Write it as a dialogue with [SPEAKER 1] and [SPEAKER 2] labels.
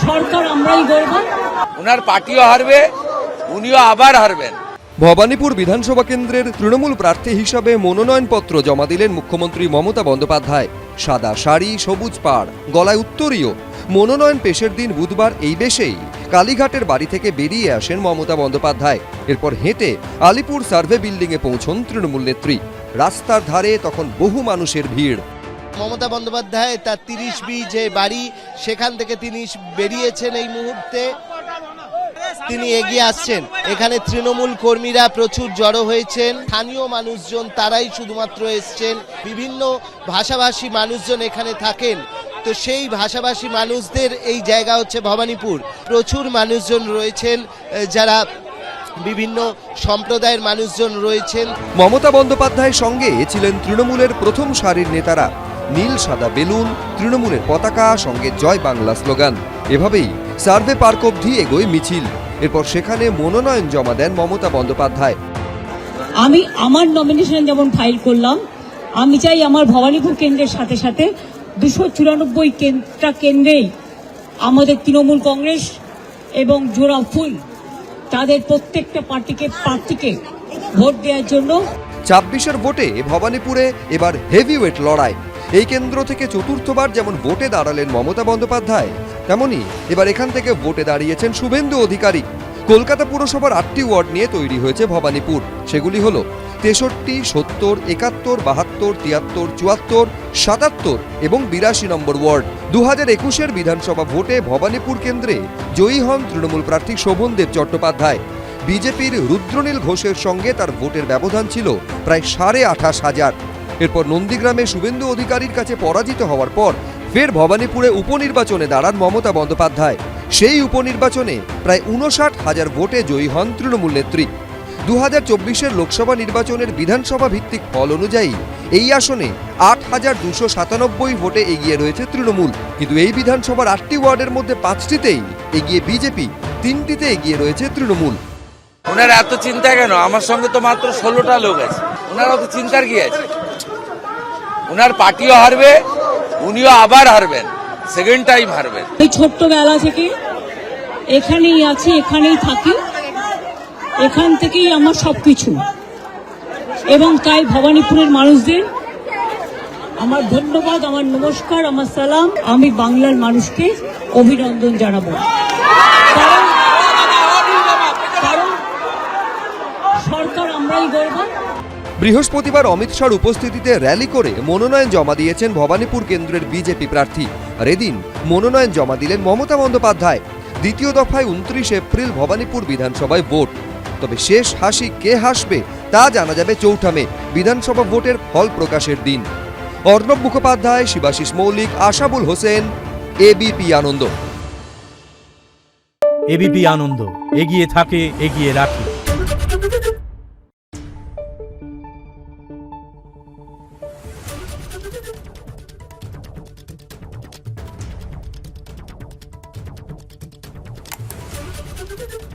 [SPEAKER 1] সরকার আমরাই গড়ব।
[SPEAKER 2] ওনার পার্টিও হারবে, উনিও আবার হারবেন।
[SPEAKER 3] ভবানীপুর বিধানসভা কেন্দ্রের তৃণমূল প্রার্থী হিসাবে মনোনয়নপত্র জমা দিলেন মুখ্যমন্ত্রী মমতা বন্দ্যোপাধ্যায়। সাদা শাড়ি, সবুজ পাড়, গলায় উত্তরীয়। মনোনয়ন পেশের দিন বুধবার এই বেশেই কালীঘাটের বাড়ি থেকে বেরিয়ে আসেন মমতা বন্দ্যোপাধ্যায়। এরপর হেঁটে আলিপুর সার্ভে বিল্ডিংয়ে পৌঁছন তৃণমূল নেত্রী। রাস্তার ধারে তখন বহু মানুষের ভিড়।
[SPEAKER 4] মমতা বন্দ্যোপাধ্যায় তার 30B যে বাড়ি, সেখান থেকে তিনি বেরিয়েছেন। এই মুহূর্তে তিনি এগিয়ে আসছেন। এখানে তৃণমূল কর্মীরা প্রচুর জড়ো হয়েছেন, স্থানীয় মানুষজন তারাই শুধুমাত্র এসছেন। বিভিন্ন ভাষাভাষী মানুষজন এখানে থাকেন, তো সেই ভাষাভাষী মানুষদের এই জায়গা হচ্ছে ভবানীপুর। প্রচুর মানুষজন রয়েছেন যারা বিভিন্ন সম্প্রদায়ের মানুষজন রয়েছেন।
[SPEAKER 3] মমতা বন্দ্যোপাধ্যায়ের সঙ্গে ছিলেন তৃণমূলের প্রথম সারির নেতারা। নীল সাদা বেলুন, তৃণমূলের পতাকা, সঙ্গে জয় বাংলা স্লোগান। এভাবেই সার্ভে পার্ক অবধি এগোয় মিছিল। এরপর সেখানে মনোনয়ন জমা দেন মমতা বন্দ্যোপাধ্যায়।
[SPEAKER 1] আমি আমার নমিনেশন যেমন ফাইল করলাম, আমি চাই আমার ভবানীপুর কেন্দ্রের সাথে সাথে 294টা কেন্দ্রেই আমাদের তৃণমূল কংগ্রেস এবং জোড়া ফুল তাদের প্রত্যেকটা প্রার্থীকে ভোট দেওয়ার জন্য।
[SPEAKER 3] 26-এর ভোটে ভবানীপুরে এবার হেভিওয়েট লড়াই। এই কেন্দ্র থেকে চতুর্থবার যেমন ভোটে দাঁড়ালেন মমতা বন্দ্যোপাধ্যায়, তেমনি এবার এখান থেকে ভোটে দাঁড়িয়েছেন শুভেন্দু অধিকারী। কলকাতা পুরসভার 8টি ওয়ার্ড নিয়ে তৈরি হয়েছে ভবানীপুর। সেগুলি হলো 63, 70, 71, 72, 73, 74, 77 এবং 82 নম্বর ওয়ার্ড। 2021-এর বিধানসভা ভোটে ভবানীপুর কেন্দ্রে জয়ী হন তৃণমূল প্রার্থী শোভনদেব চট্টোপাধ্যায়। বিজেপির রুদ্রনীল ঘোষের সঙ্গে তার ভোটের ব্যবধান ছিল প্রায় 28,500। এরপর নন্দীগ্রামে শুভেন্দু অধিকারীর কাছে পরাজিত হওয়ার পর ফের ভবানীপুরে উপনির্বাচনে দাঁড়ান মমতা বন্দ্যোপাধ্যায়। সেই উপনির্বাচনে প্রায় 59,000 ভোটে জয়ী হন তৃণমূল নেত্রী। 2024-এর লোকসভা নির্বাচনের বিধানসভা ভিত্তিক ফল অনুযায়ী এই আসনে 8,297 ভোটে এগিয়ে রয়েছে তৃণমূল। কিন্তু এই বিধানসভার 8টি ওয়ার্ডের মধ্যে 5টিতেই এগিয়ে বিজেপি, 3টিতে এগিয়ে রয়েছে তৃণমূল।
[SPEAKER 2] ওনার এত চিন্তা কেন? আমার সঙ্গে তো মাত্র 16টা লোক আছে। ওনার অত চিন্তার কি আছে? ওনার পার্টিও হারবে, উনিও আবার হারবেন, সেকেন্ড টাইম হারবেন।
[SPEAKER 1] এই ছোট্টবেলা থেকে এখানেই আছি, এখানেই থাকি, এখান থেকেই আমার সবকিছু। এবং তাই ভবানীপুরের মানুষদের আমার ধন্যবাদ, আমার নমস্কার, আমার সালাম। আমি বাংলার মানুষকে অভিনন্দন জানাবো, কারণ সরকার আমরাই গড়ব।
[SPEAKER 3] বৃহস্পতিবার অমিত শাহর উপস্থিতিতে র্যালি করে মনোনয়ন জমা দিয়েছেন ভবানীপুর কেন্দ্রের বিজেপি প্রার্থী। আর এদিন মনোনয়ন জমা দিলেন মমতা বন্দ্যোপাধ্যায়। দ্বিতীয় দফায় 29 এপ্রিল ভবানীপুর বিধানসভায় ভোট। তবে শেষ হাসি কে হাসবে তা জানা যাবে 4 মে, বিধানসভা ভোটের ফল প্রকাশের দিন। অর্ণব মুখোপাধ্যায়, শিবাশিস মৌলিক, আশাবুল হোসেন, এবিপি আনন্দ।
[SPEAKER 5] এবিপি আনন্দ, এগিয়ে থাকে, এগিয়ে রাখে।
[SPEAKER 6] Thank you.